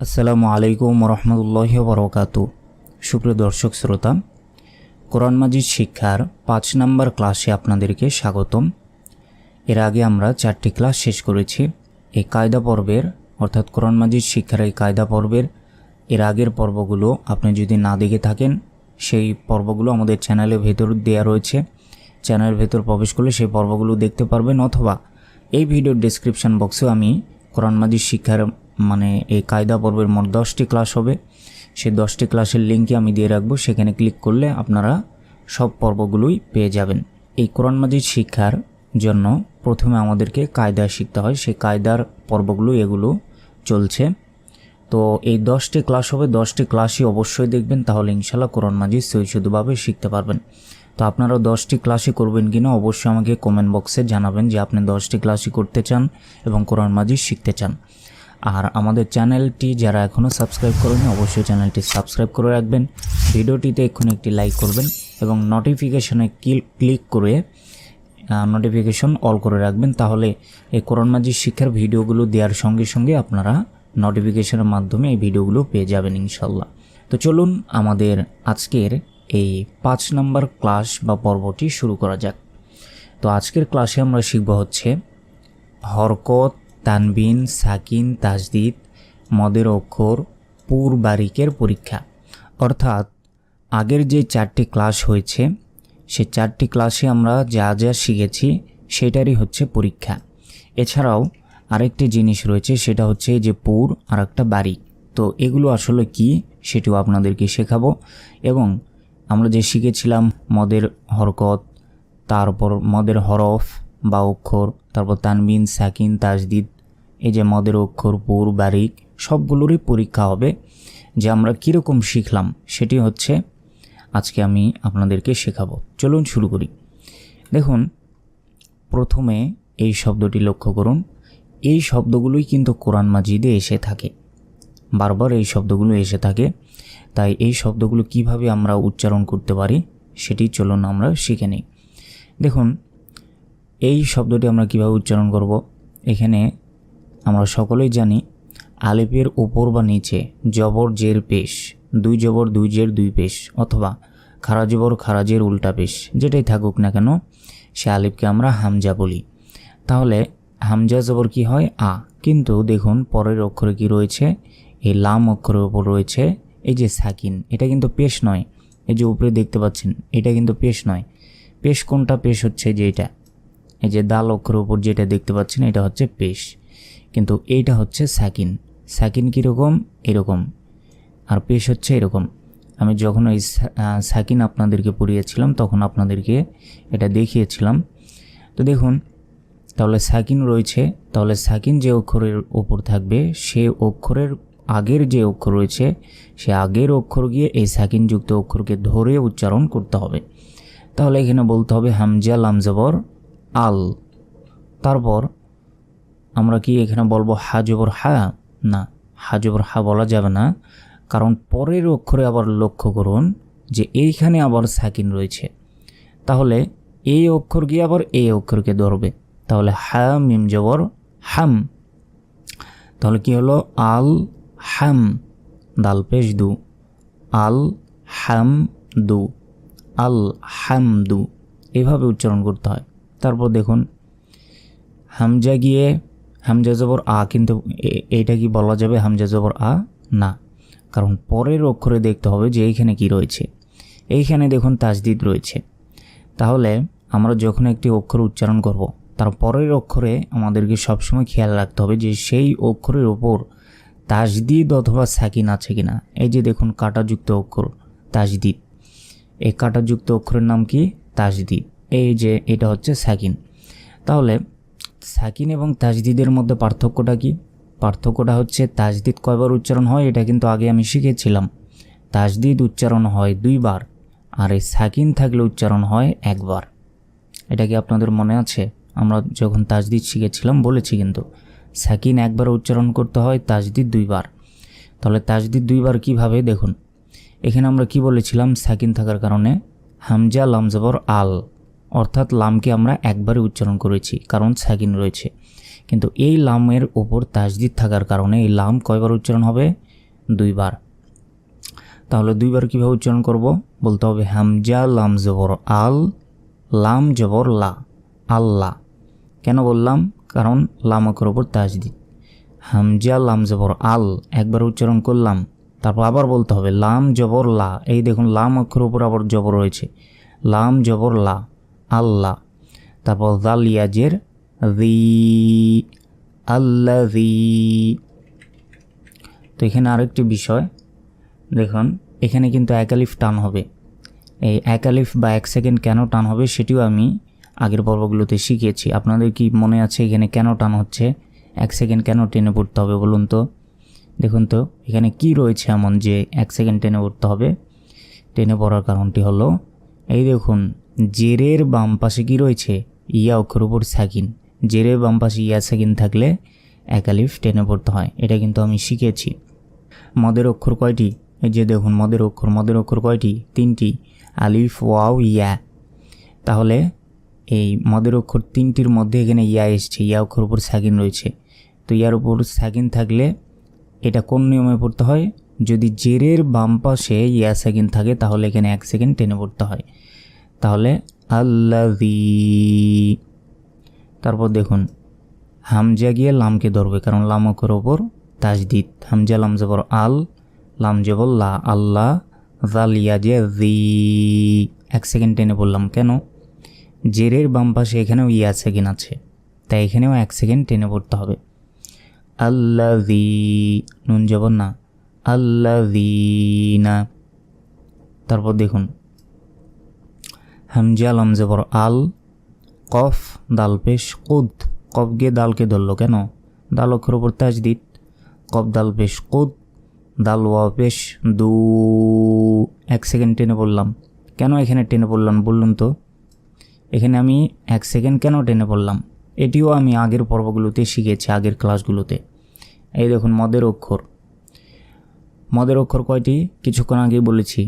আসসালামু আলাইকুম রহমতুল্লাহি বরকাতু। সুপ্রিয় দর্শক শ্রোতা, কোরআন মাজিদ শিক্ষার 5 নম্বর ক্লাসে আপনাদেরকে স্বাগতম। এর আগে আমরা 4টি ক্লাস শেষ করেছি। এই কায়দা পর্বের অর্থাৎ কোরআন মাজিদ শিক্ষার এই কায়দা পর্বের এর আগের পর্বগুলো আপনি যদি না দেখে থাকেন, সেই পর্বগুলো আমাদের চ্যানেলের ভেতর দেওয়া রয়েছে। চ্যানেলের ভেতর প্রবেশ করলে সেই পর্বগুলো দেখতে পারবেন, অথবা এই ভিডিওর ডেসক্রিপশন বক্সে আমি কোরআন মাজিদ শিক্ষার এই কায়দা পর্বের মোট 10টি ক্লাস হবে, সেই 10টি ক্লাসের লিঙ্কই আমি দিয়ে রাখবো। সেখানে ক্লিক করলে আপনারা সব পর্বগুলোই পেয়ে যাবেন। এই কোরআন মাজিদ শিক্ষার জন্য প্রথমে আমাদেরকে কায়দা শিখতে হয়, সেই কায়দার পর্বগুলো এগুলো চলছে। তো এই 10টি ক্লাস হবে, 10টি ক্লাসই অবশ্যই দেখবেন, তাহলে ইনশাআল্লাহ কোরআন মাজিদ সহিষ্ণুভাবে শিখতে পারবেন। তো আপনারা 10টি ক্লাসই করবেন কিনা অবশ্যই আমাকে কমেন্ট বক্সে জানাবেন যে আপনি 10টি ক্লাসই করতে চান এবং কোরআন মাজিদ শিখতে চান। আর আমাদের চ্যানেলটি যারা এখনও সাবস্ক্রাইব করেনি অবশ্যই চ্যানেলটি সাবস্ক্রাইব করে রাখবেন। ভিডিওটিতে এক্ষুনি একটি লাইক করবেন এবং নোটিফিকেশনে ক্লিক করে নোটিফিকেশন অল করে রাখবেন, তাহলে এই কোরআন মাজিদ শিক্ষার ভিডিওগুলো দেওয়ার সঙ্গে সঙ্গে আপনারা নোটিফিকেশনের মাধ্যমে এই ভিডিওগুলো পেয়ে যাবেন ইনশাল্লাহ। তো চলুন আমাদের আজকের এই 5 নম্বর ক্লাস বা পর্বটি শুরু করা যাক। তো আজকের ক্লাসে আমরা শিখব হচ্ছে হরকত, তানবিন, সাকিন, তাজদিদ, মদের অক্ষর, পুর বারিকের পরীক্ষা। অর্থাৎ আগের যে 4টি ক্লাস হয়েছে সে 4টি ক্লাসে আমরা যা যা শিখেছি সেটারই হচ্ছে পরীক্ষা। এছাড়াও আরেকটি জিনিস রয়েছে, সেটা হচ্ছে যে পুর আর একটা বারিক। তো এগুলো আসলে কি সেটিও আপনাদেরকে শেখাবো। এবং আমরা যে শিখেছিলাম মদের হরকত, তারপর মদের হরফ বা অক্ষর, তারপর তানবিন, সাকিন, তাজদিদ, এই যে মদের অক্ষর, পুর, বারিক সবগুলোরই পরীক্ষা হবে। যে আমরা কীরকম শিখলাম সেটি হচ্ছে আজকে আমি আপনাদেরকে শেখাবো। চলুন শুরু করি। দেখুন, প্রথমে এই শব্দটি লক্ষ্য করুন। এই শব্দগুলোই কিন্তু কোরআন মাজিদে এসে থাকে, বারবার এই শব্দগুলো এসে থাকে। তাই এই শব্দগুলো কিভাবে আমরা উচ্চারণ করতে পারি সেটি চলুন আমরা শিখে নিই। দেখুন, এই শব্দটি আমরা কিভাবে উচ্চারণ করব। এখানে আমরা সকলেই জানি আলিফের উপর বা নিচে জবর জের পেশ, 2 জবর 2 জের 2 পেশ, অথবা খারা জবর খারাজের উল্টা পেশ, যেটাই থাকুক না কেন সে আলিফকে আমরা হামজা বলি। তাহলে হামজা জবর কি হয়? আ। কিন্তু দেখুন পরের অক্ষরে কি রয়েছে? এই লাম অক্ষরের উপর রয়েছে এই যে সাকিন। এটা কিন্তু পেশ নয়। এই যে উপরে দেখতে পাচ্ছেন এটা কিন্তু পেশ নয়। পেশ কোনটা? পেশ হচ্ছে যে এটা, এই যে দাল অক্ষরের উপর যেটা দেখতে পাচ্ছেন এটা হচ্ছে পেশ, কিন্তু এইটা হচ্ছে সাকিন। সাকিন কীরকম? এরকম, আর পেশ হচ্ছে এরকম। আমি যখন এই সাকিন আপনাদেরকে পড়িয়েছিলাম তখন আপনাদেরকে এটা দেখিয়েছিলাম। তো দেখুন, তাহলে সাকিন রয়েছে, তাহলে সাকিন যে অক্ষরের উপর থাকবে সে অক্ষরের আগের যে অক্ষর রয়েছে সে আগের অক্ষর গিয়ে এই সাকিনযুক্ত অক্ষরকে ধরে উচ্চারণ করতে হবে। তাহলে এখানে বলতে হবে হামজা লাম জবর আল। তারপর আমরা কি এখানে বলবো হা জবর হা? না, হা জবর হা বলা যাবে না, কারণ পরের অক্ষরে আবার লক্ষ্য করুন যে এইখানে আবার সাকিন রয়েছে। তাহলে এই অক্ষর গিয়ে আবার এই অক্ষরকে ধরবে। তাহলে হা মিম জবর হাম। তাহলে কি হলো? আল হাম, দাল পেশ দু, আল হাম দু, আল হাম দু, এভাবে উচ্চারণ করতে হয়। তারপর দেখুন হামজা গিয়ে হামজা জবর আ, কিন্তু এইটা কি বলা যাবে হামজা জবর আ? না, কারণ পরের অক্ষরে দেখতে হবে যে এইখানে কি রয়েছে। এইখানে দেখুন তাজদিদ রয়েছে। তাহলে আমরা যখন একটি অক্ষর উচ্চারণ করব তার পরের অক্ষরে আমাদেরকে সবসময় খেয়াল রাখতে হবে যে সেই অক্ষরের ওপর তাজদিদ অথবা সাকিন আছে কিনা। এই যে দেখুন কাঁটাযুক্ত অক্ষর তাজদিদ, এই কাঁটাযুক্ত অক্ষরের নাম কি? তাজদিদ। এই যে এটা হচ্ছে সাকিন। তাহলে সাকিন এবং তাজদিদের মধ্যে পার্থক্যটা কি? পার্থক্যটা হচ্ছে তাজদিদ কয়বার উচ্চারণ হয় এটা কিন্তু আগে আমি শিখেছিলাম। তাজদিদ উচ্চারণ হয় 2 বার, আর এই সাকিন থাকলে উচ্চারণ হয় 1 বার। এটা কি আপনাদের মনে আছে? আমরা যখন তাজদিদ শিখেছিলাম বলেছি কিন্তু সাকিন 1 বার উচ্চারণ করতে হয়, তাজদিদ 2 বার। তাহলে তাজদিদ 2 বার কীভাবে? দেখুন এখানে আমরা কি বলেছিলাম? সাকিন থাকার কারণে হামজা লাম জবর আল, অর্থাৎ লামকে আমরা 1 বারে উচ্চারণ করেছি কারণ সাকিন রয়েছে। কিন্তু এই লামের ওপর তাজদিদ থাকার কারণে এই লাম কয়বার উচ্চারণ হবে? দুইবার। তাহলে দুইবার কীভাবে উচ্চারণ করব? বলতে হবে হামজা লাম জবর আল, লাম জবর লা, আল্লাহ। কেন বললাম? কারণ লাম অক্ষর উপর তাজদিদ। হামজা লাম জবর আল একবার উচ্চারণ করলাম, তারপর আবার বলতে হবে লাম জবর লা। এই দেখুন লাম অক্ষর উপর আবার জবর রয়েছে, লাম জবর লা, আল্লাহ। তারপর জাল ইয়াজের জি, আল্লাযী। তো এখানে আরেকটি বিষয় দেখুন, এখানে কিন্তু এক আলিফ টান হবে। এই এক আলিফ বা 1 সেকেন্ড কেন টান হবে সেটিও আমি আগের পর্বগুলোতে শিখিয়েছি। আপনাদের কি মনে আছে এখানে কেন টান হচ্ছে, 1 সেকেন্ড কেন টেনে পড়তে হবে বলুন তো? দেখুন তো এখানে কি রয়েছে এমন যে 1 সেকেন্ড টেনে পড়তে হবে? টেনে পড়ার কারণটি হলো, এই দেখুন জেরের বাম পাশে কি রয়েছে? ইয়া অক্ষর উপর সাকিন। জেরের বাম পাশে ইয়া সাকিন থাকলে এক আলিফ টেনে পড়তে হয়, এটা কিন্তু আমি শিখেছি। মদের অক্ষর কয়টি? এই যে দেখুন মদের অক্ষর কয়টি? 3টি, আলিফ ওয়াও ইয়া। তাহলে এই মদের অক্ষর 3টির মধ্যে এখানে ইয়া এসছে, ইয়া অক্ষর উপর সাকিন রয়েছে। তো ইয়ার উপর সাকিন থাকলে এটা কোন নিয়মে পড়তে হয়? যদি জেরের বাম পাশে ইয়া সাকিন থাকে তাহলে এখানে 1 সেকেন্ড টেনে পড়তে হয়। তাহলে আল্লাযী। তারপর দেখুন হামজা গিয়ে লামকে ধরবে, কারণ লাম অক্ষর ওপর তাজদিদ। হামজা লাম জবর আল, লাম জবর লা, আল্লাহ, জাল ইয়াজে জি। 1 সেকেন্ড টেনে পড়লাম কেন? জেরের বাম পাশে এখানেও ইয়া সেকেন্ড আছে, তাই এখানেও 1 সেকেন্ড টেনে পড়তে হবে। আল্লাযী, নুন জবর না, আল্লাযীনা। তারপর দেখুন হামজা লাম জবর আল, কফ দাল পেশ কুদ। কফ গিয়ে দালকে ধরলো কেন? দাল অক্ষর উপর তাজদিদ। কফ দাল পেশ কুদ, দাল ওয়া পেশ দু। 1 সেকেন্ড টেনে পড়লাম কেন? এখানে টেনে পড়লাম বলুন তো? এখানে আমি 1 সেকেন্ড কেন টেনে পড়লাম এটিও আমি আগের পর্বগুলোতে শিখেছি, আগের ক্লাসগুলোতে। এই দেখুন মদের অক্ষর কয়টি? কিছুক্ষণ আগেই বলেছি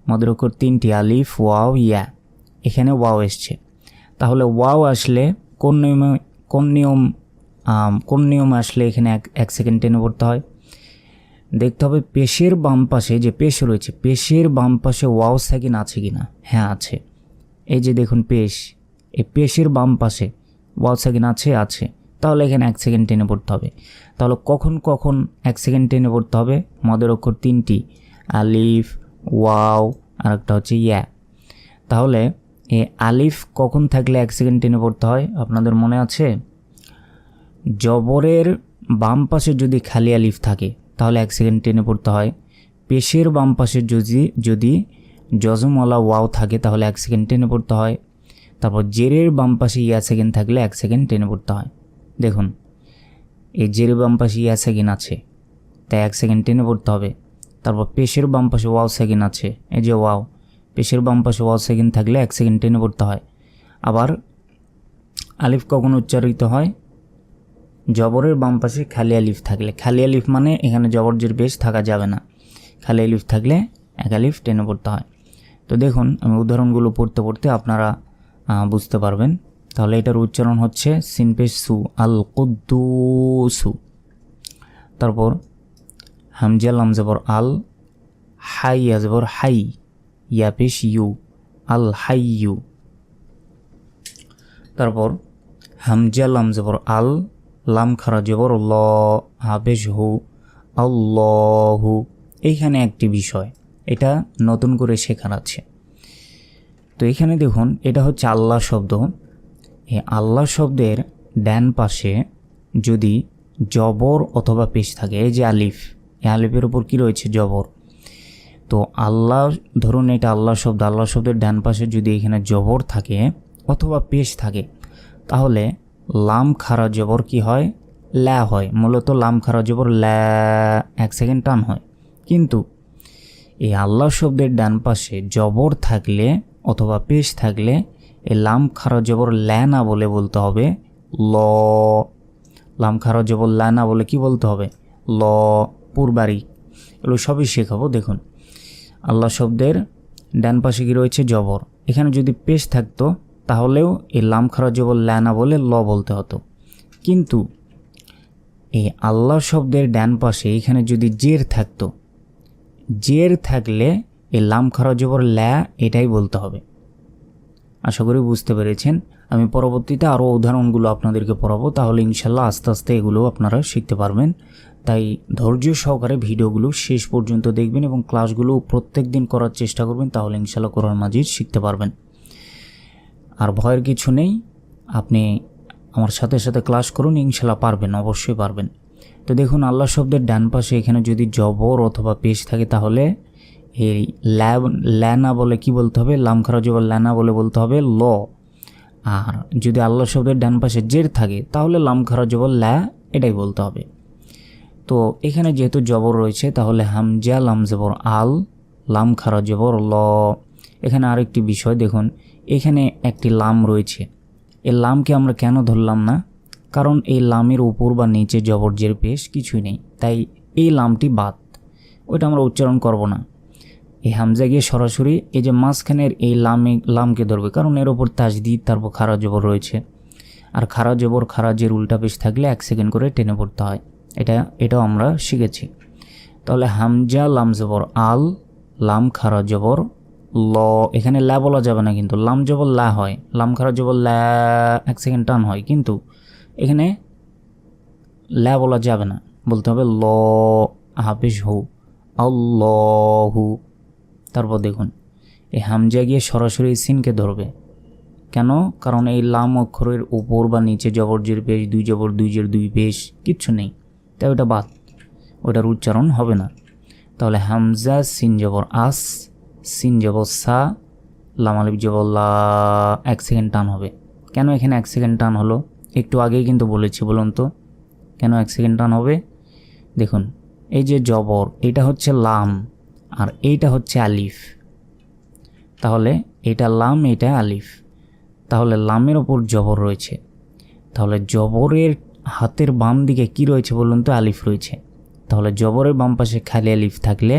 মদের অক্ষর 3টি, আলিফ ওয়াও ইয়া। এখানে ওয়াও এসছে, তাহলে ওয়াও আসলে কোন নিয়ম আসলে এখানে 1 সেকেন্ড টেনে পড়তে হয়? দেখতে হবে পেশের বাম পাশে যে পেশ রয়েছে, পেশের বাম পাশে ওয়াও সাকিন আছে কিনা। হ্যাঁ আছে। এই যে দেখুন পেশ, এই পেশের বাম পাশে ওয়াও সাকিন আছে। তাহলে এখানে 1 সেকেন্ড টেনে পড়তে হবে। তাহলে কখন 1 সেকেন্ড টেনে পড়তে হবে? মদের অক্ষর 3টি, আলিফ ওয়াও আর একটা হচ্ছে ইয়া। তাহলে এই আলিফ কখন থাকলে 1 সেকেন্ড টেনে পড়তে হয় আপনাদের মনে আছে? জবরের বাম পাশে যদি খালি আলিফ থাকে তাহলে 1 সেকেন্ড টেনে পড়তে হয়। পেশের বাম পাশে যদি জজমওয়ালা ওয়াও থাকে তাহলে 1 সেকেন্ড টেনে পড়তে হয়। তারপর জেরের বাম পাশে ইয়া সেকেন্ড থাকলে 1 সেকেন্ড টেনে পড়তে হয়। দেখুন এই জেরের বাম পাশে ইয়া সেকেন্ড আছে, তাই 1 সেকেন্ড টেনে পড়তে হবে। তারপর পেশের বাম পাশে ওয়াও সেকেন্ড আছে, এই যে ওয়াও, পেশের বাম পাশে ওয়াও সেকেন্ড থাকলে 1 সেকেন্ড টেনে পড়তে হয়। আবার আলিফ কখন উচ্চারিত হয়? জবরের বাম পাশে খালি আলিফ থাকলে। খালি আলিফ মানে এখানে জবর জের পেশ থাকা যাবে না, খালি আলিফ থাকলে 1 আলিফ টেনে পড়তে হয়। তো দেখুন আমি উদাহরণগুলো পড়তে আপনারা বুঝতে পারবেন। তাহলে এটার উচ্চারণ হচ্ছে সিন পেশ সু, আল কুদ্দুসু। তারপর হামজা লাম জবর আল, হাই জবর হাই, ইয়া পেশ ইউ, আল হাইয়ু। তারপর হামজা লাম জবর আল, লাম খারা জবর ল, হা পেশ হু, আল্লাহু। এইখানে একটি বিষয়, এটা নতুন করে শেখার আছে। তো এখানে দেখুন এটা হচ্ছে আল্লাহ শব্দ। এই আল্লাহ শব্দের ডান পাশে যদি জবর অথবা পেশ থাকে, এই যে আলিফ, এই আলিফের উপর কি রয়েছে? জবর। তো আল্লাহ, ধরুন এটা আল্লাহ শব্দ, আল্লাহ শব্দের ডান পাশে যদি এখানে জবর থাকে অথবা পেশ থাকে তাহলে লাম খারা জবর কি হয়? লা হয়। মূলত লাম খারা জবর লা, 1 সেকেন্ড টান হয়। কিন্তু এই আল্লাহ শব্দের ডান পাশে জবর থাকলে অথবা পেশ থাকলে এই লাম খারা জবর লা না বলে বলতে হবে ল। লাম খারা জবর লা না বলে কি বলতে হবে? ল। পুরবাড়ি, এগুলো সবই শেখাবো। দেখুন আল্লাহ শব্দের ডান পাশে কি রয়েছে? জবর। এখানে যদি পেশ থাকতো তাহলেও এই লাম খারা জবর লা না বলে ল বলতে হতো। কিন্তু এই আল্লাহ শব্দের ডান পাশে এখানে যদি জের থাকতো, জের থাকলে এই লাম খারা জবর লা এটাই বলতে হবে। আশা করি বুঝতে পেরেছেন। আমি পরবর্তীতে আরও উদাহরণগুলো আপনাদেরকে পড়াবো, তাহলে ইনশাল্লাহ আস্তে আস্তে এগুলো আপনারা শিখতে পারবেন। তাই ধৈর্য সহকারে ভিডিওগুলো শেষ পর্যন্ত দেখবেন এবং ক্লাসগুলো প্রত্যেক দিন করার চেষ্টা করবেন, তাহলে ইনশাল্লাহ কোরআন মাজিদ শিখতে পারবেন। আর ভয়ের কিছু নেই, আপনি আমার সাথে সাথে ক্লাস করুন, ইনশাল্লাহ পারবেন, অবশ্যই পারবেন। তো দেখুন আল্লাহ শব্দের ডান পাশে এখানে যদি জবর অথবা পেশ থাকে তাহলে এই ল্যানা বলে কি বলতে হবে, লাম খারা জবর ল্যানা বলে বলতে হবে ল। আর যদি আল্লাহ শব্দের ডান পাশে জের থাকে তাহলে লাম খারা জবর ল্যা এটাই বলতে হবে। তো এখানে যেহেতু জবর রয়েছে তাহলে হামজা লাম জবর আল, লাম খারা জবর ল। এখানে আরেকটি বিষয় দেখুন, এখানে একটি লাম রয়েছে, এই লামকে আমরা কেন ধরলাম না? কারণ এই লামের উপর বা নিচে জবর জের পেশ কিছুই নেই, তাই এই লামটি বাদ, ওইটা আমরা উচ্চারণ করব না। এই হামজা গিয়ে সরাসরি এই যে মাঝখানের এই লামকে ধরবে, কারণ এর ওপর তাজদিদ তারপর খারা জবর রয়েছে। আর খারা জবর খারা জের উল্টা পেশ থাকলে 1 সেকেন্ড করে টেনে পড়তে হয়, এটাও আমরা শিখেছি। তাহলে হামজা লাম জবর আল, লাম খারা জবর ল। এখানে লা বলা যাবে না, কিন্তু লাম জবর লা হয়, লাম খারা জবর লা 1 সেকেন্ড টান হয়, কিন্তু এখানে লা বলা যাবে না, বলতে হবে ল হাফিজ হু আল্লাহু। তারপর দেখুন এই হামজা গিয়ে সরাসরি সিনকে ধরবে, কেন? কারণ এই লাম অক্ষরের উপর বা নিচে জবর জের পেশ, 2 জবর 2 জের 2 পেশ কিচ্ছু নেই, তাই ওটা বাদ, ওটার উচ্চারণ হবে না। তাহলে হামজা সিন জবর আস, সিন জবর সা, লাম আলিফ জবর লা 1 সেকেন্ড টান হবে। কেন এখানে 1 সেকেন্ড টান হলো? একটু আগেই কিন্তু বলেছি, বলুন তো কেন 1 সেকেন্ড টান হবে? দেখুন এই যে জবর এটা হচ্ছে লাম আর এইটা হচ্ছে আলিফ, তাহলে এটা লাম এটা আলিফ, তাহলে লামের ওপর জবর রয়েছে, তাহলে জবরের হাতের বাম দিকে কি রয়েছে বলুন তো? আলিফ রয়েছে। তাহলে জবরের বাম পাশে খালি আলিফ থাকলে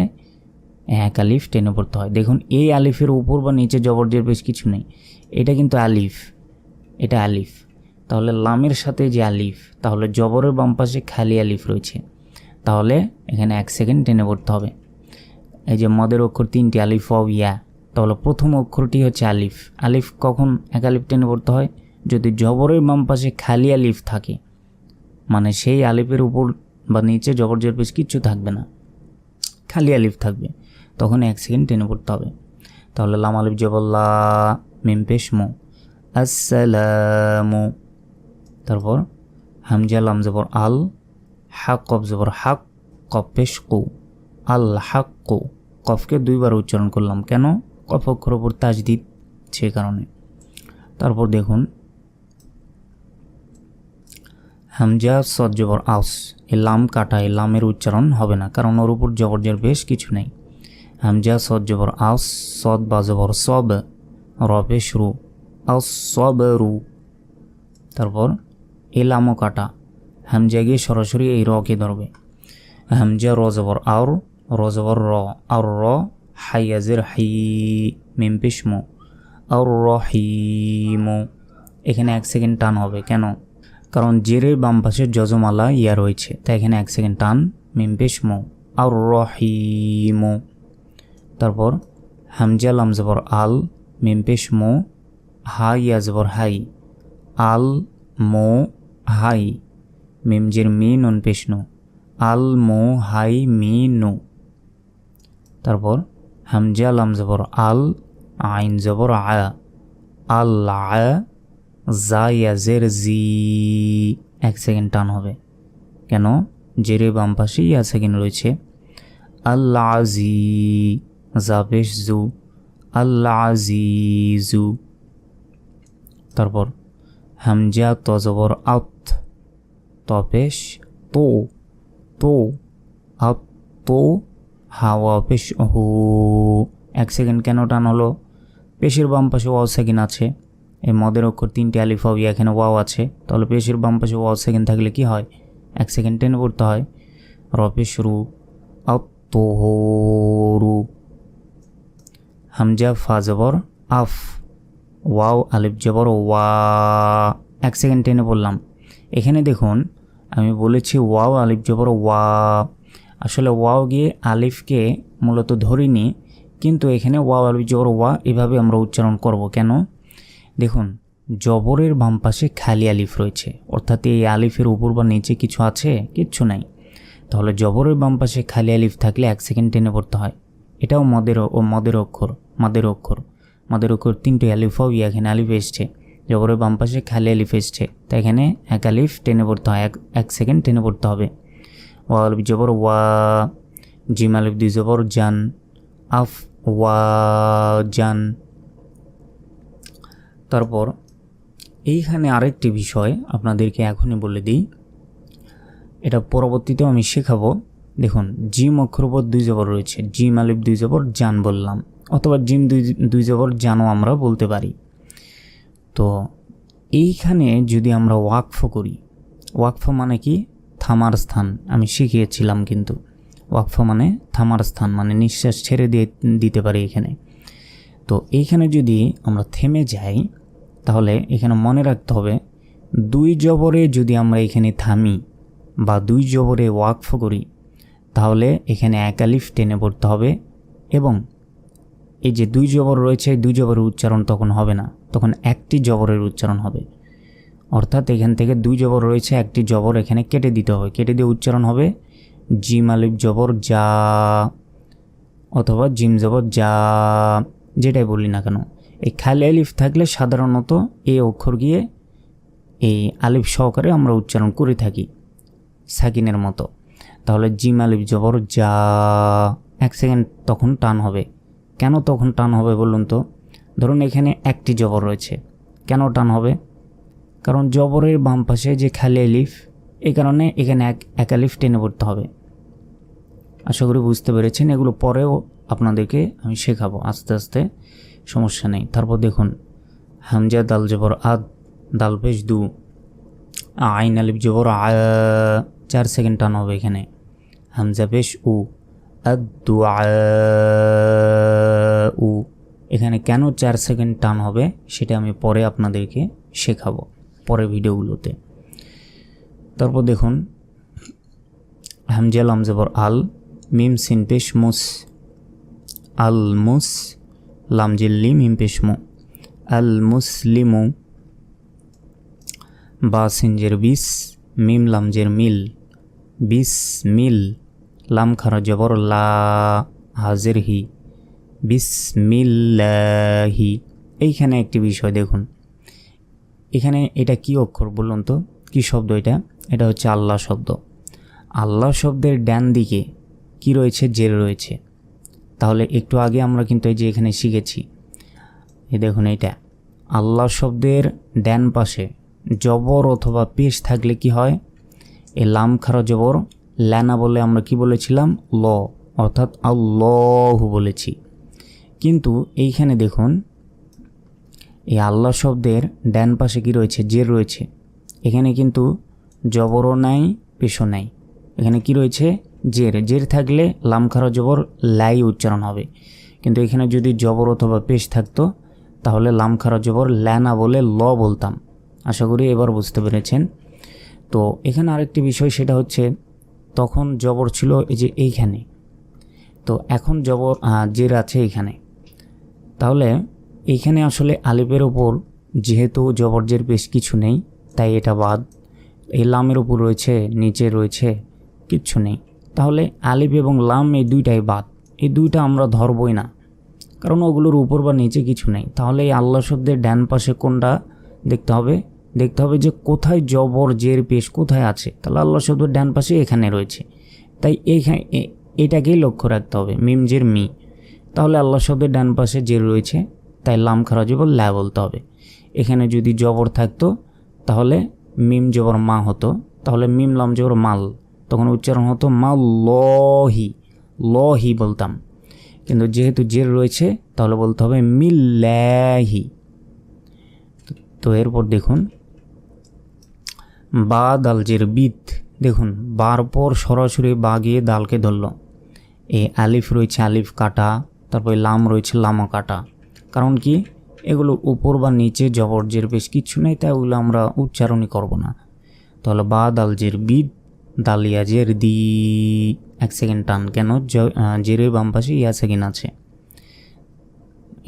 1 আলিফ টেনে পড়তে হয়। দেখুন এই আলিফের উপর বা নিচে জবর জের বেশ কিছু নেই, এটা কিন্তু আলিফ, এটা আলিফ, তাহলে লামের সাথে যে আলিফ, তাহলে জবরের বাম পাশে খালি আলিফ রয়েছে, তাহলে এখানে 1 সেকেন্ড টেনে পড়তে হবে। এই যে মদের অক্ষর 3টি, আলিফ ওয়াও ইয়া, তাহলে প্রথম অক্ষরটি হচ্ছে আলিফ। আলিফ কখন 1 আলিফ টেনে পড়তে হয়? যদি জবরের বাম পাশে খালি আলিফ থাকে, মানে সেই আলিফের উপর বা নিচে জবর জের পেশ কিচ্ছু থাকবে না, খালি আলিফ থাকবে, তখন 1 সেকেন্ড টেনে পড়তে হবে। তাহলে লাম আলিফ জবর লা, মিম পেশ মু, আসসালামু। তারপর হামজা লাম জবর আল, হাক কফ জবর হাক, কফ পেশ কু, আল হাক কু। কফকে 2 বার উচ্চারণ করলাম, কেন? কফ অক্ষর ওপর তাজদিদ, সে কারণে। তারপর দেখুন হামজা সদ জবর আস, এই লাম কাটা, এই লামের উচ্চারণ হবে না, কারণ ওর উপর জবর জের বেশ কিছু নেই। হামজা সদ জবর আস, সদ বা জবর সব, র পেশ রু, আস সব রু। তারপর এই লামও কাটা, হামজা গিয়ে সরাসরি এই রকে ধরবে। হামজা র জবর আর, র জবর র, আর র, হাইয়াজের হাই, মিম পেশ মু, আর রহিমু। এখানে 1 সেকেন্ড টান হবে, কেন? কারণ জেরের বাম পাশে যজমালা ইয়া রয়েছে, তাই এখানে 1 সেকেন্ড টান, মিম পেশ মু, আর রহিমু। তারপর হামজা লাম জবর আল, মিম পেশ মু, হা ইয়া জবর হাই, আল মো হাই, মিম জের মি নুন পেশ নু, আল মো হাই মি নু। তারপর হামজা লাম জবর আল, আইন জবর আ, আল আ, জা ইয়া জের জি, 1 সেকেন্ড টান হবে, কেন? জেরে বাম পাশে ইয়া সেকেন্ড রয়েছে। আল্লাহ জি, জা পেশ জু, আল্লাহ আজিজু। তারপর হামজা ত জবর আত, ত পেশ তো, তো আত তো, হাওয়া পেশ হু। 1 সেকেন্ড কেন টান হলো? পেশের বাম পাশে ওয়াও সেকেন্ড আছে, এই মদের অক্ষর 3টি আলিফ ওয়াও ইয়া, এখানে ওয়াও আছে, তাহলে পেশের বাম পাশে ওয়াও সেকেন্ড থাকলে কি হয়? 1 সেকেন্ড টেনে পড়তে হয়। র পেশ রু, আত তো রু। হামজা ফা জবর আফ, ওয়াও আলিফ জবর ওয়া, 1 সেকেন্ড টেনে পড়লাম। এখানে দেখুন আমি বলেছি ওয়াও আলিফ জবর ওয়া, আসলে ওয়াও গিয়ে আলিফকে মূলত ধরিনি, কিন্তু এখানে ওয়াও আলিফ জবর ওয়া এভাবে আমরা উচ্চারণ করব। কেন? দেখুন, জবরের বাম পাশে খালি আলিফ রয়েছে, অর্থাৎ এই আলিফের উপর বা নিচে কিছু আছে? কিচ্ছু নাই। তাহলে জবরের বাম পাশে খালি আলিফ থাকলে 1 সেকেন্ড টেনে পড়তে হয়। এটাও মদের অক্ষর 3টে আলিফও এখানে আলিফ এসছে, জবরের বাম পাশে খালি আলিফ এসছে, তাই এখানে 1 আলিফ টেনে পড়তে হয়, 1 সেকেন্ড টেনে পড়তে হবে। ওয়া আলিফ জবর ওয়া, জিম আলিফ 2 জবর জান, আফ ওয়া জান। তারপর এইখানে আরেকটি বিষয় আপনাদেরকে এখনই বলে দিই, এটা পরবর্তীতেও আমি শেখাবো। দেখুন, জিম অক্ষর উপর 2 জবর রয়েছে, জিম আলিফ 2 জবর জান বললাম, অথবা জিম 2 জবর জানও আমরা বলতে পারি। তো এইখানে যদি আমরা ওয়াকফ করি, ওয়াকফ মানে কি? থামার স্থান, আমি শিখিয়েছিলাম কিন্তু। ওয়াকফ মানে থামার স্থান, মানে নিঃশ্বাস ছেড়ে দিতে পারি এখানে। তো এইখানে যদি আমরা থেমে যাই, তাহলে এখানে মনে রাখতে হবে 2 জবরে যদি আমরা এখানে থামি বা 2 জবরে ওয়াকফ করি, তাহলে এখানে 1 আলিফ টেনে পড়তে হবে, এবং এই যে 2 জবর রয়েছে, 2 জবরের উচ্চারণ তখন হবে না, তখন একটি জবরের উচ্চারণ হবে। অর্থাৎ এখান থেকে 2 জবর রয়েছে, একটি জবর এখানে কেটে দিতে হবে, কেটে দিয়ে উচ্চারণ হবে জিম আলিফ জবর যা, অথবা জিম জবর যা, যেটাই বলি না কেন। এই খালি আলিফ থাকলে সাধারণত এই অক্ষর গিয়ে এই আলিফ সহকারে আমরা উচ্চারণ করে থাকি সাকিনের মতো। তাহলে জিম আলিফ জবর যা, 1 সেকেন্ড তখন টান হবে। কেন তখন টান হবে বলুন তো? ধরুন এখানে একটি জবর রয়েছে, কেন টান হবে? কারণ জবরের বাম পাশে যে খালি আলিফ, এই কারণে এখানে এক আলিফ টেনে পড়তে হবে। আশা করি বুঝতে পেরেছেন। এগুলো পরেও আপনাদেরকে আমি শেখাবো আস্তে আস্তে, সমস্যা নেই। তারপর দেখুন, হামজা দাল জবর আদ, দাল পেশ 2, আইন আলিফ জবর আ, 4 সেকেন্ড টান হবে এখানে। হামজা পেশ উ, আদু উ, এখানে কেন 4 সেকেন্ড টান হবে সেটা আমি পরে আপনাদেরকে শেখাবো পরে ভিডিওগুলোতে। তারপর দেখুন, হামজা লাম জবর আল, মিম সিন পেশ মুস, আল মুস, লাম জিল্লি মিম পেশ মু, আল মুসলিমু, বা সিনজের বিস, মিম লামজের মিল, বিস মিল, লাম খারা জবর লা, হাজের হি, বিসমিল্লাহি। এইখানে একটি বিষয় দেখুন, এখানে এটা কি অক্ষর বলুন তো? কি শব্দ এটা? এটা হচ্ছে আল্লাহ শব্দ। আল্লাহ শব্দের ডান দিকে কি রয়েছে? জের রয়েছে। তাহলে একটু আগে আমরা কিন্তু এই যে এখানে শিখেছি, এই দেখুন, এটা আল্লাহ শব্দের ডান পাশে জবর অথবা পেশ থাকলে কি হয়? এই লাম খারা জবর লানা বলে আমরা কি বলেছিলাম? ল, অর্থাৎ আল্লাহু বলেছি। কিন্তু এইখানে দেখুন, এই আল্লাহ শব্দের ডান পাশে কি রয়েছে? জের রয়েছে। এখানে কিন্তু জবরও নাই, পেশও নাই, এখানে কি রয়েছে? জের। জের থাকলে লাম খারা জবর লাই উচ্চারণ হবে, কিন্তু এখানে যদি জবর অথবা পেশ থাকতো তাহলে লাম খারা জবর ল্যানা বলে ল বলতাম। আশা করি এবার বুঝতে পেরেছেন। তো এখানে আরেকটি বিষয়, সেটা হচ্ছে তখন জবর ছিল এই যে এইখানে, তো এখন জবর জের আছে এখানে। তাহলে এইখানে আসলে আলিফের ওপর যেহেতু জবর জের বেশ কিছু নেই, তাই এটা বাদ। এই লামের উপর রয়েছে, নিচে রয়েছে, কিচ্ছু নেই। তাহলে আলিফ এবং লাম এই দুইটাই বাদ, এই দুইটা আমরা ধরবই না, কারণ ওগুলোর উপর বা নিচে কিছু নেই। তাহলে এই আল্লাহ শব্দের ডান পাশে কোনটা দেখতে হবে? দেখতে হবে যে কোথায় জবর জের পেশ কোথায় আছে। তাহলে আল্লাহ শব্দের ডান পাশে এখানে রয়েছে, তাই এইখানে এটাকেই লক্ষ্য রাখতে হবে, মিম জের মি। তাহলে আল্লাহ শব্দের ডান পাশে জের রয়েছে, তাই লাম খারা জবর লা বলতে হবে। এখানে যদি জবর থাকতো তাহলে মিম জবর মা হতো, তাহলে মিম লাম জবর মাল, তখন উচ্চারণ হতো মাল্লাহি, লহি বলতাম। কিন্তু যেহেতু জের রয়েছে তাহলে বলতে হবে মিল্লাহি। তো এরপর দেখুন, বা দাল জের বিদ, দেখুন বার পর সরাসরি বা গিয়ে দালকে ধরল। এই আলিফ রয়েছে, আলিফ কাটা, তারপরে লাম রয়েছে, লামা কাটা। কারণ কি? এগুলো উপর বা নিচে জবর জের বেশ কিছু নেই, তাই ওগুলো আমরা উচ্চারণই করব না। তাহলে বা দাল জের বিদ, দালিয়া জের দি। 1 সেকেন্ড টান, কেন? জেরের বাম পাশে ইয়া সেকেন্ড আছে,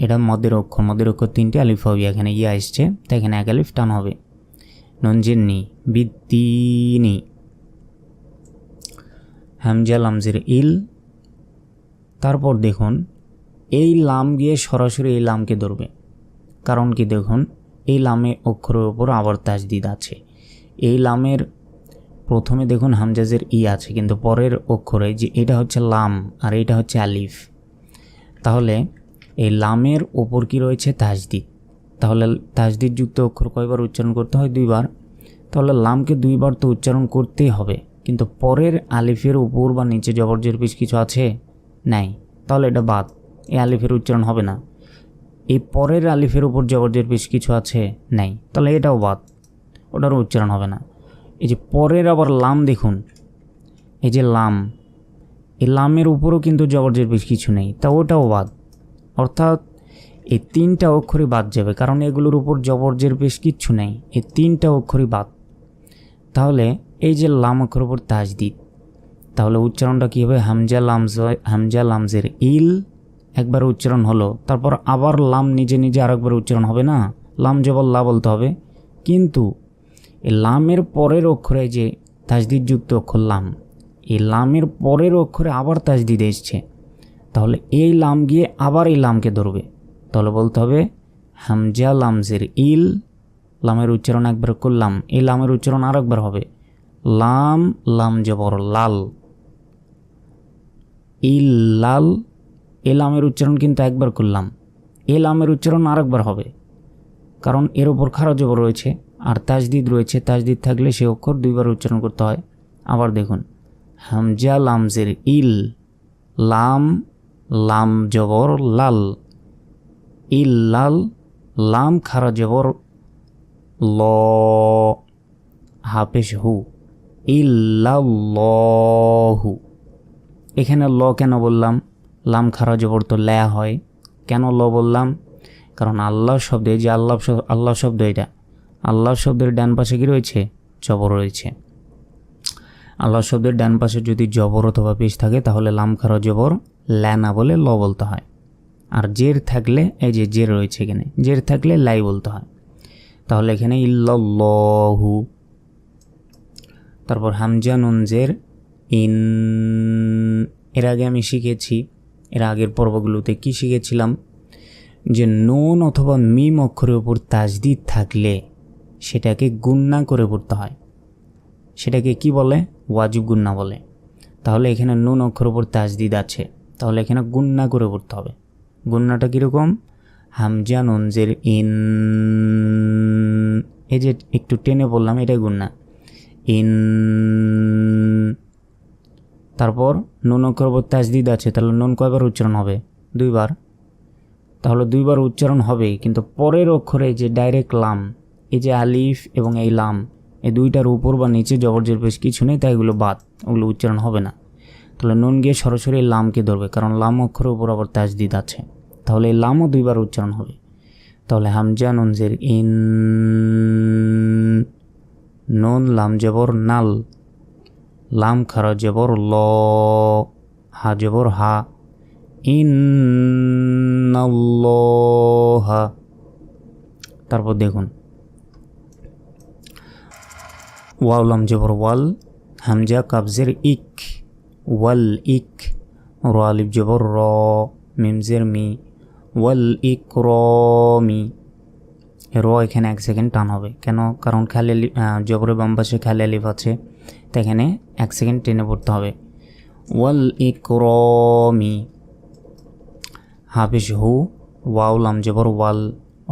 এটা মদের অক্ষর, মদের অক্ষর 3টে, আলিফ হবে, এখানে ইয়া আসছে, তাই এখানে 1 আলিফ টান হবে। নুন জের নি, বিদ্দিনি। হামজা লামজের ইল। তারপর দেখুন এই লাম গিয়ে সরাসরি এই লামকে ধরবে, কারণ কি দেখুন এই লামে অক্ষরের ওপর আবার তাজদিদ আছে। এই লামের প্রথমে দেখুন হামজাজের ই আছে, কিন্তু পরের অক্ষরে যে এটা হচ্ছে লাম আর এটা হচ্ছে আলিফ, তাহলে এই লামের ওপর কি রয়েছে? তাজদিদ। তাহলে তাজদিদ যুক্ত অক্ষর কয়বার উচ্চারণ করতে হয়? 2 বার। তাহলে লামকে 2 বার তো উচ্চারণ করতেই হবে, কিন্তু পরের আলিফের উপর বা নিচে জবরজের পেশ কিছু আছে? নাই, তাহলে এটা বাদ, এই আলিফের উচ্চারণ হবে না। এই পরের আলিফের উপর জবরজের পেশ কিছু আছে? নাই, তাহলে এটাও বাদ, ওটারও উচ্চারণ হবে না। এই যে পরের আবার লাম দেখুন, এই যে লাম, এই লামের উপরও কিন্তু জবরজের পেশ কিছু নেই, তা ওটাও বাদ। অর্থাৎ এই 3টা অক্ষরই বাদ যাবে, কারণ এগুলোর উপর জবরজের পেশ কিচ্ছু নেই, এই 3টা অক্ষরই বাদ। তাহলে এই যে লাম অক্ষরের উপর তাজদিদ, তাহলে উচ্চারণটা কী হবে? হামজা লামজের ইল একবার উচ্চারণ হলো, তারপর আবার লাম নিজে নিজে আরেকবার উচ্চারণ হবে না, লাম জবর লা বলতে হবে। কিন্তু এই লামের পরের অক্ষরে যে তাজদিদযুক্ত অক্ষর লাম, এই লামের পরের অক্ষরে আবার তাজদিদ এসছে, তাহলে এই লাম গিয়ে আবার এই লামকে ধরবে। তাহলে বলতে হবে হামজা লামজের ইল, লামের উচ্চারণ একবার করলাম, এই লামের উচ্চারণ আরেকবার হবে লাম, লাম জবর লাল, ইল লাল। এই লামের উচ্চারণ কিন্তু একবার করলাম, এই লামের উচ্চারণ আরেকবার হবে, কারণ এর ওপর খারা জবর রয়েছে আর তাজদিদ রয়েছে, তাজদিদ থাকলে সে অক্ষর 2 বার উচ্চারণ করতে হয়। আবার দেখুন হামজা লামজের ইল, লাম, লাম জবর লাল, ইল লাল, লাম খারা জবর ল, হাফেশ হু, ইল্লাল্লাহু। এখানে ল কেন বললাম? লাম খারা জবর তো ল্যা হয়, কেন ল বললাম? কারণ আল্লাহ শব্দে যে আল্লাহ শব্দ, এটা আল্লাহ শব্দের ডান পাশে কি রয়েছে? জবর রয়েছে। আল্লাহ শব্দের ডান পাশে যদি জবর অথবা পেশ থাকে তাহলে লাম খারা জবর ল্যা না বলে ল বলতে হয়, আর জের থাকলে এই যে জের রয়েছে এখানে, জের থাকলে লাই বলতে হয়। তাহলে এখানে ইল্লাল্লাহু। তারপর হামজা নুন জের ইন। এর আগে আমি শিখেছি, এর আগের পর্বগুলোতে কি শিখেছিলাম? যে নুন অথবা মিম অক্ষরের উপর তাজদিদ থাকলে সেটাকে গুন্না করে পড়তে হয়, সেটাকে কি বলে? ওয়াজিব গুন্না বলে। তাহলে এখানে নুন অক্ষরের উপর তাজদিদ আছে, তাহলে এখানে গুন্না করে পড়তে হবে। গুন্নাটা কীরকম? হামজা নুন জের ইন, এই যে একটু টেনে বললাম, এটাই গুন্না, ইন। তারপর নুন অক্ষরের উপর তাজদিদ আছে, তাহলে নুন কয়বার উচ্চারণ হবে? 2 বার। তাহলে 2 বার উচ্চারণ হবে, কিন্তু পরের অক্ষরে যে ডাইরেক্ট লাম, এই যে আলিফ এবং এই লাম, এই 2টার উপর বা নিচে জবরজের পেশ কিছু নেই, তাই এগুলো বাদ, ওগুলো উচ্চারণ হবে না। তাহলে নুন গিয়ে সরাসরি লামকে ধরবে, কারণ লাম অক্ষরের উপর আবার তাজদিদ আছে, তাহলে এই লামও 2 বার উচ্চারণ হবে। তাহলে হামজা নুন জের ইন, নুন লাম জবর নাল, লাম খারা জবর ল, হা জবর হা, ইন্নাল্লাহা। তারপর দেখুন ওয়াও লাম জবর ওয়াল, হামজা কাবজের ইক, ওয়াল ইক, র আলিফ জবর র, মিম জের মি, ওয়াল ইকরামি। র এখানে 1 সেকেন্ড টান হবে, কেন? কারণ খালি জবরের বাম পাশে খালি আলিফ আছে, তাই এখানে 1 সেকেন্ড টেনে পড়তে হবে। ওয়াল ইকরামি। হাফেশ হু, ওয়াও লাম জবর ওয়াল,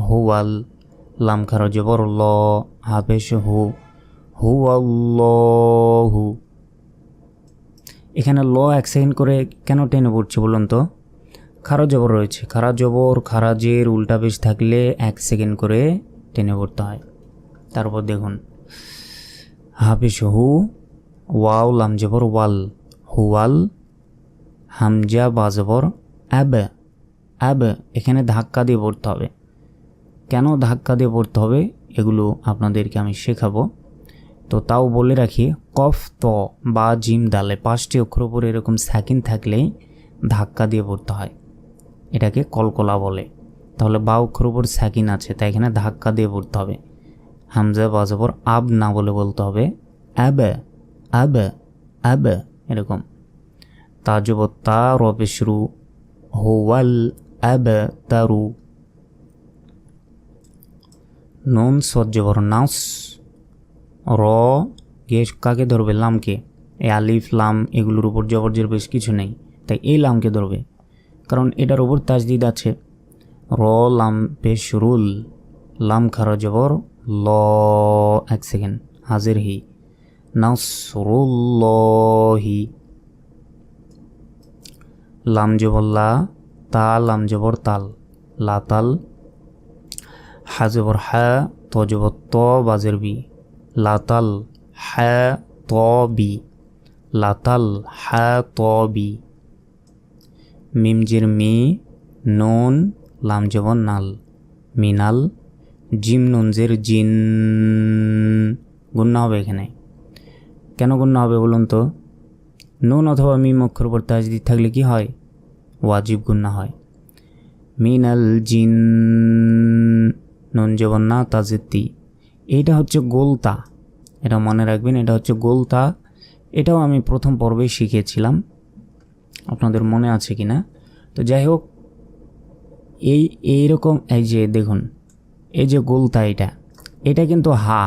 হু ওয়াল, লাম খারা জবর ল, হাফেশ হু, হু আল্লাহু। এখানে ল 1 সেকেন্ড করে কেন টেনে পড়ছে বলুন তো? খারা জবর রয়েছে, খারা জবর খারা জের উল্টা পেশ থাকলে 1 সেকেন্ড করে টেনে পড়তে হয়। তারপর দেখুন হাফেশ হু, ওয়াও লাম জবর ওয়াল, হুয়াল, হামজা বা জবর আব, আব। এখানে ধাক্কা দিয়ে পড়তে হবে। কেন ধাক্কা দিয়ে পড়তে হবে এগুলো আপনাদেরকে আমি শেখাবো। তো তাও বলে রাখি, কফ ত বা জিম দালে 5টি অক্ষর উপর এরকম সাকিন থাকলেই ধাক্কা দিয়ে পড়তে হয়, এটাকে কলকলা বলে। তাহলে বা অক্ষর উপর সাকিন আছে, তাই এখানে ধাক্কা দিয়ে পড়তে হবে। হামজা বা জবর আব না বলে বলতে হবে আব আব আব, এরকম। তা জবর তা, র পেশ রু, হুয়াল আব তারু। নুন সদ জবর নাস, র গে কাকে ধরবে? লামকে। এই আলিফ লাম এগুলোর উপর জবরজের বেশ কিছু নেই, তাই এই লামকে ধরবে, কারণ এটার উপর তাজদিদ আছে। র লাম পেশ রুল, লাম খারা জবর ল, এক সেকেন্ড, হাজির হি, নাসরুল্লাহি। লাম জবর লা, তা লাম জবর তাল, লা তাল। হা জবর হা, ত জবর ত, বাজের বি, লাতাল হা ত বি, লাতাল হা ত বি। মিম জির মি, নুন লাম জবর নাল, মিনাল। জিম নুন জের জিন, গুন্না হবে এখানে। কেন গুন্না হবে বলুন তো? নুন অথবা মিম অক্ষর উপর তাজদিদ থাকলে কি হয়? ওয়াজিব গুন্না হয়। মিনাল জিন, নুন জবর না, তাজেতি। এইটা হচ্ছে গোলতা, এটা মনে রাখবেন, এটা হচ্ছে গোলতা। এটাও আমি প্রথম পর্বেই শিখিয়েছিলাম, আপনাদের মনে আছে কি না? তো যাই হোক, এইরকম এই যে দেখুন, এই যে গোলতা, এটা কিন্তু হা।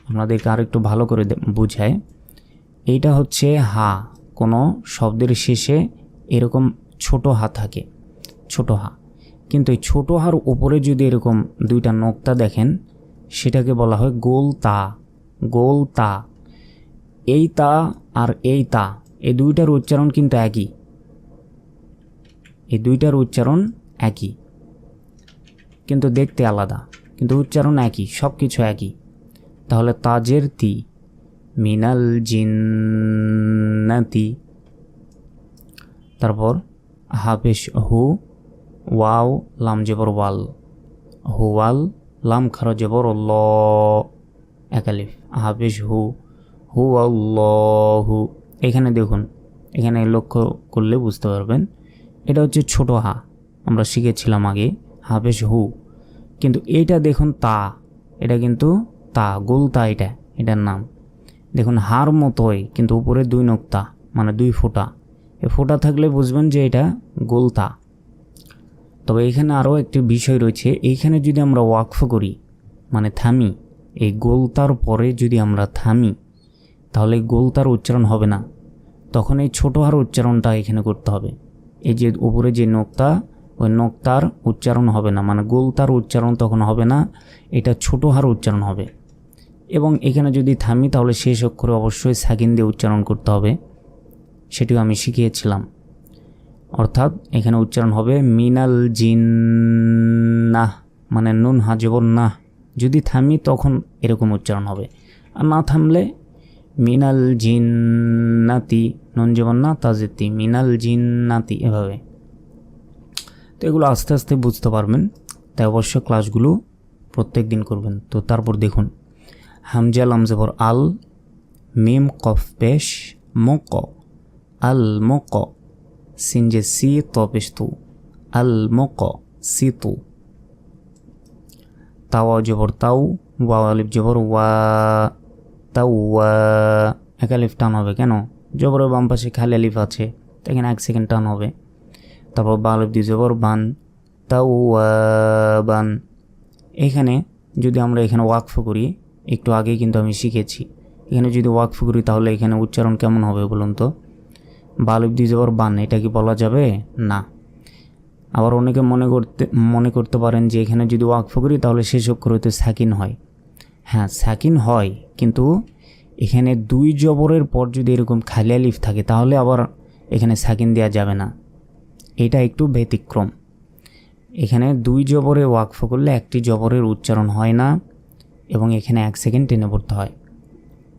আপনাদেরকে আর একটু ভালো করে বুঝায়, এইটা হচ্ছে হা। কোনো শব্দের শেষে এরকম ছোট হা থাকে, ছোট হা। কিন্তু এই ছোট হার উপরে যদি এরকম দুইটা নোক্তা দেখেন, সেটাকে বলা হয় গোলতা। গোলতা, এই তা আর এই তা, এই দুইটার উচ্চারণ কিন্তু একই, এই দুইটার উচ্চারণ একই, কিন্তু দেখতে আলাদা, কিন্তু উচ্চারণ একই, সব কিছু একই। তাহলে তাজের তি, মিনাল জিন্নাতি। তারপর হাফেশ হু, ওয়াও লাম জবর ওয়াল, হুয়াল, লাম খারা জবর ল, একালিফ, হাফেশ হু, হু আল্লাহু। এখানে দেখুন, এখানে লক্ষ্য করলে বুঝতে পারবেন, এটা হচ্ছে ছোট হা, আমরা শিখেছিলাম আগে, হাফেশ হু। কিন্তু এইটা দেখুন তা, এটা কিন্তু তা, গোলতা, এটার নাম। দেখুন হার মতোই, কিন্তু উপরে দুই নোক্তা, মানে দুই ফোঁটা। এই ফোঁটা থাকলে বুঝবেন যে এটা গোলতা। তবে এখানে আরও একটি বিষয় রয়েছে, এইখানে যদি আমরা ওয়াকফ করি, মানে থামি, এই গোলতার পরে যদি আমরা থামি, তাহলে গোলতার উচ্চারণ হবে না, তখন এই ছোট হার উচ্চারণটা এখানে করতে হবে। এই যে উপরে যে নোক্তা, ওই নোক্তার উচ্চারণ হবে না, মানে গোলতার উচ্চারণ তখন হবে না, এটা ছোট হার উচ্চারণ হবে। এবং এখানে যদি থামি, তাহলে শেষ অক্ষরে অবশ্যই সাকিন দিয়ে উচ্চারণ করতে হবে, সেটিও আমি শিখিয়েছিলাম। অর্থাৎ এখানে উচ্চারণ হবে মিনাল জিন্নাহ, মানে নুন হা জবর না। যদি থামি তখন এরকম উচ্চারণ হবে, আর না থামলে মিনাল জিন্নাতি, নুন জবর না, তাজেতি, মিনাল জিন্নাতি, এভাবে। তো এগুলো আস্তে আস্তে বুঝতে পারবেন, তাই অবশ্য ক্লাসগুলো প্রত্যেক দিন করবেন। তো তারপর দেখুন, হামজা লাম জবর আল, মিম কফ পেশ মুক, আল মুক। সিন যে সি, ত পেশ তু, আল মুক সি তু। তাওয়া জবর তাও, ওয়া আলিফ জবর ওয়া, তাও ওয়া। এক আলিফ টান হবে কেন? জবরের বাম পাশে খালি আলিফ আছে, এখানে 1 সেকেন্ড টান হবে। তারপর বা আলিফ দিয়ে জবর বান, তাও বান। এখানে যদি আমরা এখানে ওয়াকফ করি, একটু আগে কিন্তু আমি শিখেছি, এখানে যদি ওয়াকফ করি তাহলে এখানে উচ্চারণ কেমন হবে বলুন তো? বা আলিফ দিয়ে জবর বান, এটা কি বলা যাবে? না। আবার অনেকে মনে করতে পারেন যে এখানে যদি ওয়াকফ করি তাহলে শেষ অক্ষর হতে সাকিন হয়। হ্যাঁ, সাকিন হয়, কিন্তু এখানে 2 জবরের পর যদি এরকম খালি আলিফ থাকে তাহলে আবার এখানে সাকিন দেওয়া যাবে না, এটা একটু ব্যতিক্রম। এখানে 2 জবরে ওয়াকফ করলে একটি জবরের উচ্চারণ হয় না, এবং এখানে 1 সেকেন্ড টেনে পড়তে হয়।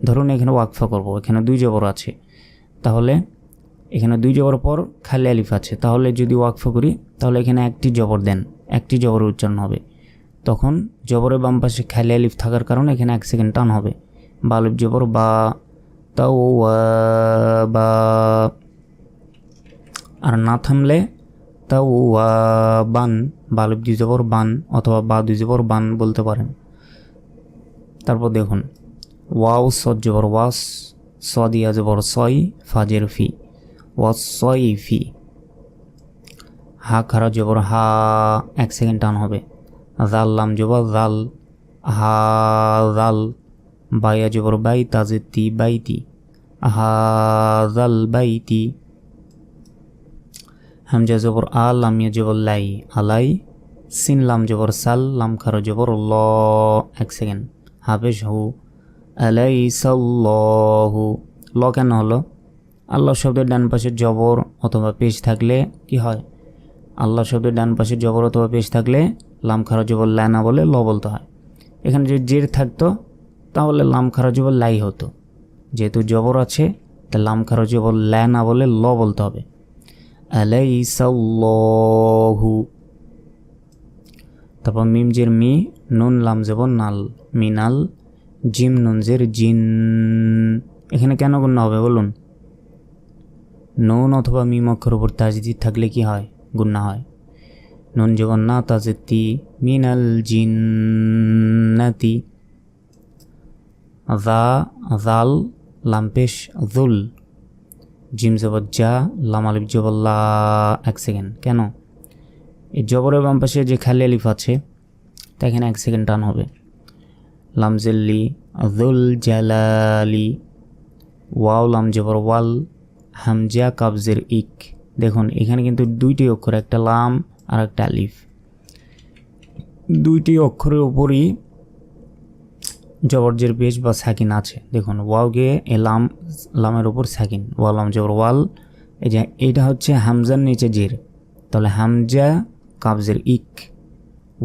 ধরুন এখানে ওয়াকফ করব, এখানে 2 জবর আছে, তাহলে এখানে 2 জবর পর খালি আলিফ আছে, তাহলে যদি ওয়াকফ করি তাহলে এখানে একটি জবর দেন, একটি জবরের উচ্চারণ হবে। তখন জবরের বাম পাশে খালি আলিফ থাকার কারণে এখানে 1 সেকেন্ড টান হবে, বা আলিফ জবর বা, তাও বা। আর না থামলে তাও বান, বা আলিফ দুই জবর বান অথবা বা দুই জবর বান বলতে পারেন। তারপর দেখুন ওয়াও সদ জবর ওয়াস, সদিয়া জবর সই, ফাজের ফি, ওয়াস সই ফি। হা খারা জবর হা, 1 সেকেন্ড টান হবে। জাল লাম জবর জাল, হা জাল। বায়া জবর বাই, তাজের তি, বাইতি, হা জাল বাইতি। হামজা জবর আল, লামিয়া জবর লাই, আলাই। সিন লাম জবর সাল, লাম খারা জবর ল, 1 সেকেন্ড। হাফেজ হু, আলাইসাল্লাহু। ল কেন হলো? আল্লাহ শব্দের ডান পাশে জবর অথবা পেশ থাকলে কি হয়? আল্লাহ শব্দের ডান পাশে জবর অথবা পেশ থাকলে লাম খারা জবর লা না বলে ল বলতে হয়। এখানে যদি জের থাকতো তাহলে লাম খারা জবর লাই হতো। যেহেতু জবর আছে তা লাম খারা জবর লা না বলে ল বলতে হবে। আলাইসাল্লাহু। তারপর মিম জের মি, নুন লাম জবর নাল, মিনাল। জিম নুন জের জিন। এখানে কেন গুণনা হবে বলুন? নুন অথবা মিম অক্ষর উপর তাজদিদ থাকলে কি হয়? গুণনা হয়। নুন জবর না, তাজের তি, মিনাল জিন্নাতি। জাল লাম পেশ জুল, জিম জবর যা, লাম আলিফ জবর লা। 1 সেকেন্ড। কেন? এই জবরের বাম পাশে যে খালি আলিফ আছে তা এখানে 1 সেকেন্ড টান হবে। লাম জেল্লি, জুল জালালি। ওয়াও লাম জবর ওয়াল, হামজা কাবজের ইক। দেখুন এখানে কিন্তু দুইটি অক্ষর, একটা লাম আর একটা আলিফ। দুইটি অক্ষরের উপরই জবরজের পেশ বা সাকিন আছে। দেখুন ওয়াও গিয়ে এ লামের উপর সাকিন, ওয়াল লাম জবর ওয়াল। এই যে এইটা হচ্ছে হামজার নিচে জের, তাহলে হামজা কাবজের ইক,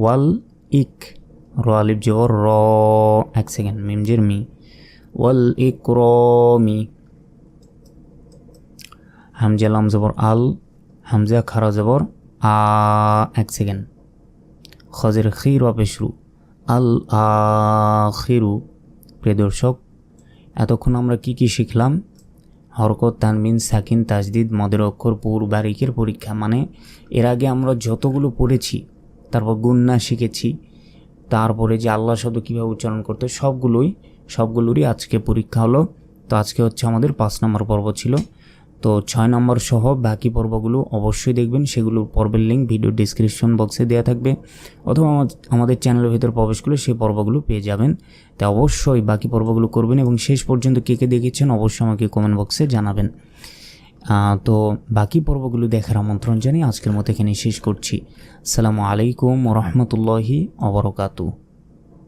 ওয়াল ইক। র আলিফ জবর র, 1 সেকেন্ড। মিম জের মি, ওয়াল ইকরামি। হামজা লাম জবর আল, হামজা খারা জবর আ, 1 সেকেন্ড। খজের খির পেশরু, আল আখিরু। প্রিয় দর্শক, এতক্ষণ আমরা কি কি শিখলাম? হরকত, তানবিন, সাকিন, তাজদিদ, মদের অক্ষর, পুর, বারিকের পরীক্ষা। মানে এর আগে আমরা যতগুলো পড়েছি, তারপর গুণনা শিখেছি, তারপরে যে আল্লাহ শব্দ কীভাবে উচ্চারণ করতে, সবগুলোরই আজকে পরীক্ষা হলো। তো আজকে হচ্ছে আমাদের 5 নম্বর পর্ব ছিল। তো 6 নম্বর সহ বাকি পর্বগুলো অবশ্যই দেখবেন। সেগুলোর পর্বের লিঙ্ক ভিডিও ডিসক্রিপশন বক্সে দেওয়া থাকবে, অথবা আমাদের চ্যানেলের ভিতর প্রবেশ করলে সেই পর্বগুলো পেয়ে যাবেন। তাই অবশ্যই বাকি পর্বগুলো করবেন এবং শেষ পর্যন্ত কে কে দেখেছেন অবশ্যই আমাকে কমেন্ট বক্সে জানাবেন। তো বাকি পর্বগুলো দেখার আমন্ত্রণ জানিয়ে আজকের মতো এখানে শেষ করছি। আসসালামু আলাইকুম ওয়া রাহমাতুল্লাহি ওয়া বারাকাতুহু।